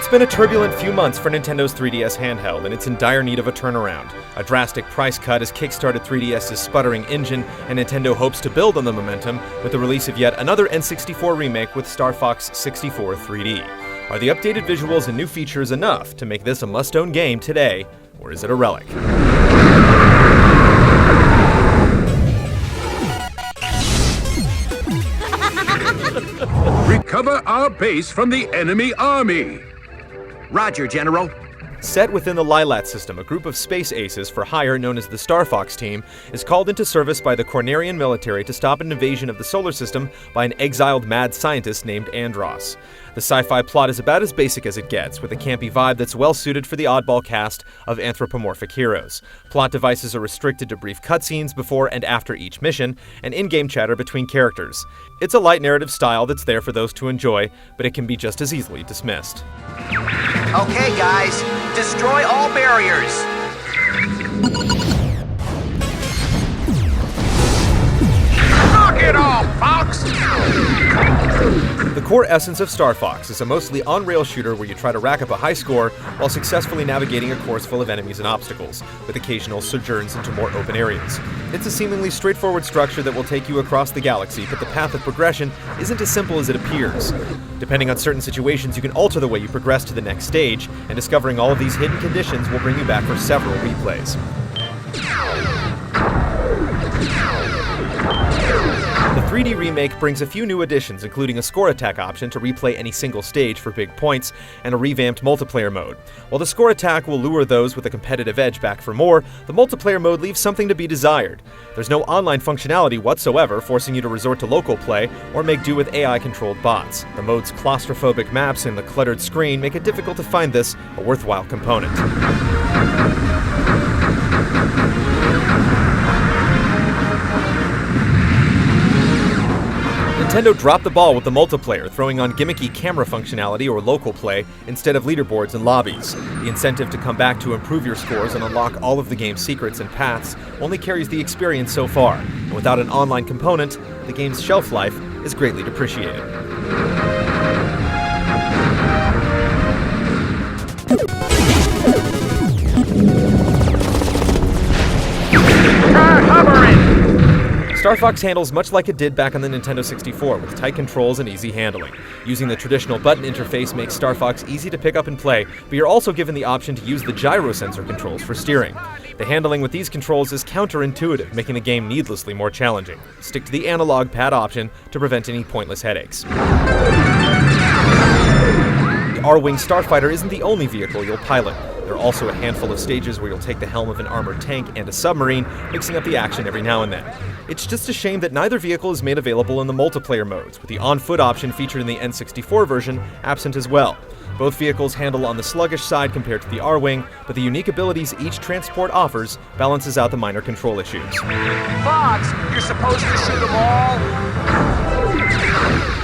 It's been a turbulent few months for Nintendo's 3DS handheld, and it's in dire need of a turnaround. A drastic price cut has kickstarted 3DS's sputtering engine, and Nintendo hopes to build on the momentum with the release of yet another N64 remake with Star Fox 64 3D. Are the updated visuals and new features enough to make this a must-own game today, or is it a relic? Recover our base from the enemy army. Roger, General. Set within the Lilat system, a group of space aces for hire known as the Star Fox team is called into service by the Cornerian military to stop an invasion of the solar system by an exiled mad scientist named Andros. The sci-fi plot is about as basic as it gets, with a campy vibe that's well suited for the oddball cast of anthropomorphic heroes. Plot devices are restricted to brief cutscenes before and after each mission, and in-game chatter between characters. It's a light narrative style that's there for those to enjoy, but it can be just as easily dismissed. Okay, guys, destroy all barriers. Knock it off, Fox! The core essence of Star Fox is a mostly on-rail shooter where you try to rack up a high score while successfully navigating a course full of enemies and obstacles, with occasional sojourns into more open areas. It's a seemingly straightforward structure that will take you across the galaxy, but the path of progression isn't as simple as it appears. Depending on certain situations, you can alter the way you progress to the next stage, and discovering all of these hidden conditions will bring you back for several replays. The 3D remake brings a few new additions, including a score attack option to replay any single stage for big points, and a revamped multiplayer mode. While the score attack will lure those with a competitive edge back for more, the multiplayer mode leaves something to be desired. There's no online functionality whatsoever, forcing you to resort to local play or make do with AI-controlled bots. The mode's claustrophobic maps and the cluttered screen make it difficult to find this a worthwhile component. Nintendo dropped the ball with the multiplayer, throwing on gimmicky camera functionality or local play instead of leaderboards and lobbies. The incentive to come back to improve your scores and unlock all of the game's secrets and paths only carries the experience so far, and without an online component, the game's shelf life is greatly depreciated. Star Fox handles much like it did back on the Nintendo 64, with tight controls and easy handling. Using the traditional button interface makes Star Fox easy to pick up and play, but you're also given the option to use the gyro sensor controls for steering. The handling with these controls is counterintuitive, making the game needlessly more challenging. Stick to the analog pad option to prevent any pointless headaches. The R-Wing Starfighter isn't the only vehicle you'll pilot. There are also a handful of stages where you'll take the helm of an armored tank and a submarine, mixing up the action every now and then. It's just a shame that neither vehicle is made available in the multiplayer modes, with the on-foot option featured in the N64 version absent as well. Both vehicles handle on the sluggish side compared to the R-Wing, but the unique abilities each transport offers balances out the minor control issues. Fox, you're supposed to shoot them all.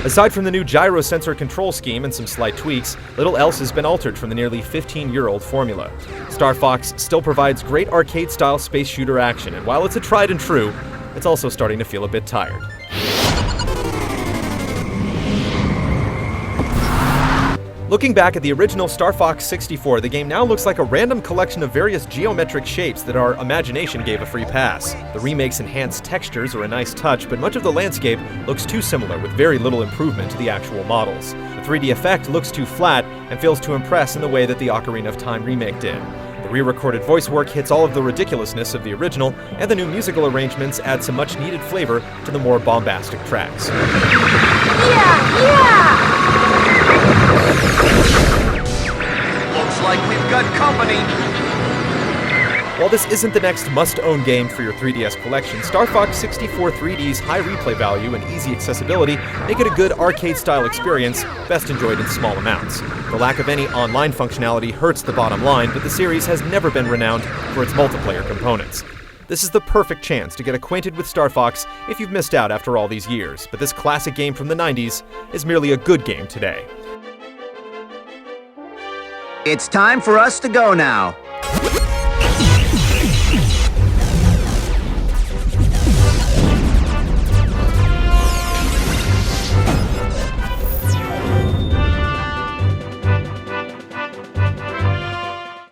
Aside from the new gyro sensor control scheme and some slight tweaks, little else has been altered from the nearly 15-year-old formula. Star Fox still provides great arcade-style space shooter action, and while it's a tried and true, it's also starting to feel a bit tired. Looking back at the original Star Fox 64, the game now looks like a random collection of various geometric shapes that our imagination gave a free pass. The remake's enhanced textures are a nice touch, but much of the landscape looks too similar, with very little improvement to the actual models. The 3D effect looks too flat and fails to impress in the way that the Ocarina of Time remake did. The re-recorded voice work hits all of the ridiculousness of the original, and the new musical arrangements add some much-needed flavor to the more bombastic tracks. Yeah! Looks like we've got company. While this isn't the next must-own game for your 3DS collection, Star Fox 64 3D's high replay value and easy accessibility make it a good arcade-style experience, best enjoyed in small amounts. The lack of any online functionality hurts the bottom line, but the series has never been renowned for its multiplayer components. This is the perfect chance to get acquainted with Star Fox if you've missed out after all these years, but this classic game from the 90s is merely a good game today. It's time for us to go now.